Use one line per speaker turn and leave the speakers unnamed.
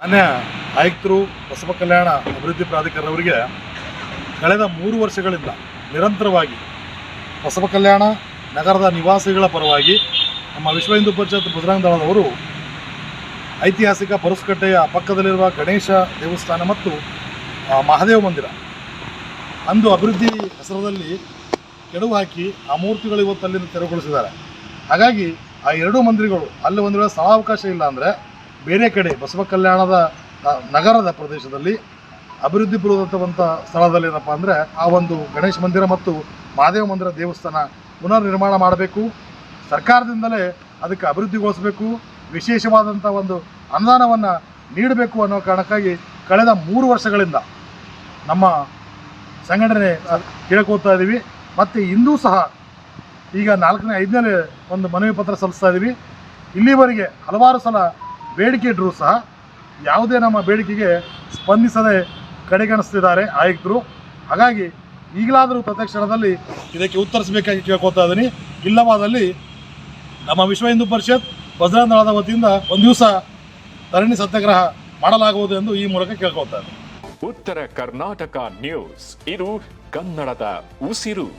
ಮಾನ್ಯ ಆಯುಕ್ತರು ಬಸವ ಕಲ್ಯಾಣ ಅಭಿವೃದ್ಧಿ ಪ್ರಾಧಿಕಾರದವರಿಗೆ ಕಳೆದ 3 ವರ್ಷಗಳಿಂದ ನಿರಂತರವಾಗಿ ಬಸವ ಕಲ್ಯಾಣ ನಗರದ ನಿವಾಸಿಗಳ ಪರವಾಗಿ ನಮ್ಮ ವಿಶ್ವ ಹಿಂದೂ ಪರಿಷತ್ ಬಜರಂಗ ದಳದವರು ಐತಿಹಾಸಿಕ ಪರಸ್ಕಟ್ಟೆಯ ಪಕ್ಕದಲ್ಲಿರುವ ಗಣೇಶ ದೇವಸ್ಥಾನ ಮತ್ತು ಮಹಾದೇವ ಮಂದಿರ ಅಂದು ಅಭಿವೃದ್ಧಿ ಹೆಸರಲ್ಲಿ ಕೆಡವು ಹಾಕಿ ಆ ಮೂರ್ತಿಗಳು ಇವತ್ತು ಅಲ್ಲಿಂದ ತೆರವುಗೊಳಿಸಿದ್ದಾರೆ. ಹಾಗಾಗಿ ಆ ಎರಡೂ ಮಂದಿರಗಳು ಅಲ್ಲಿ ಒಂದು ವೇಳೆ ಸ್ಥಳಾವಕಾಶ ಇಲ್ಲ ಅಂದರೆ ಬೇರೆ ಕಡೆ ಬಸವ ಕಲ್ಯಾಣದ ನಗರದ ಪ್ರದೇಶದಲ್ಲಿ ಅಭಿವೃದ್ಧಿ ಪೂರ್ವದಂಥ ಸ್ಥಳದಲ್ಲಿ ಏನಪ್ಪ ಅಂದರೆ ಆ ಒಂದು ಗಣೇಶ ಮಂದಿರ ಮತ್ತು ಮಹಾದೇವ ಮಂದಿರ ದೇವಸ್ಥಾನ ಪುನರ್ ನಿರ್ಮಾಣ ಮಾಡಬೇಕು. ಸರ್ಕಾರದಿಂದಲೇ ಅದಕ್ಕೆ ಅಭಿವೃದ್ಧಿಗೊಳಿಸಬೇಕು, ವಿಶೇಷವಾದಂಥ ಒಂದು ಅನುದಾನವನ್ನು ನೀಡಬೇಕು ಅನ್ನೋ ಕಾರಣಕ್ಕಾಗಿ ಕಳೆದ 3 ವರ್ಷಗಳಿಂದ ನಮ್ಮ ಸಂಘಟನೆ ಕೇಳ್ಕೊತಾ ಇದ್ದೀವಿ. ಮತ್ತು ಇಂದೂ ಸಹ ಈಗ 4ನೇ 5ನೇ ಒಂದು ಮನವಿ ಪತ್ರ ಸಲ್ಲಿಸ್ತಾ ಇದ್ದೀವಿ. ಇಲ್ಲಿವರೆಗೆ ಹಲವಾರು ಸಲ ಬೇಡಿಕೆ ಇಟ್ಟರೂ ಸಹ ಯಾವುದೇ ನಮ್ಮ ಬೇಡಿಕೆಗೆ ಸ್ಪಂದಿಸದೆ ಕಡೆಗಣಿಸ್ತಿದ್ದಾರೆ ಆಯುಕ್ತರು. ಹಾಗಾಗಿ ಈಗಲಾದರೂ ಪ್ರತ್ಯಕ್ಷಣದಲ್ಲಿ ಇದಕ್ಕೆ ಉತ್ತರಿಸಬೇಕಾಗಿ ಕೇಳ್ಕೊತಾ ಇದ್ದೀನಿ. ಇಲ್ಲವಾದಲ್ಲಿ ನಮ್ಮ ವಿಶ್ವ ಹಿಂದೂ ಪರಿಷತ್ ಬಜರಂಗ ದಳದ ವತಿಯಿಂದ ಒಂದು ದಿವಸ ಧರಣಿ ಸತ್ಯಾಗ್ರಹ ಮಾಡಲಾಗುವುದು ಎಂದು ಈ ಮೂಲಕ ಕೇಳ್ಕೊತಾ ಇದ್ದೀನಿ.
ಉತ್ತರ ಕರ್ನಾಟಕ ನ್ಯೂಸ್, ಇದು ಕನ್ನಡದ ಉಸಿರು.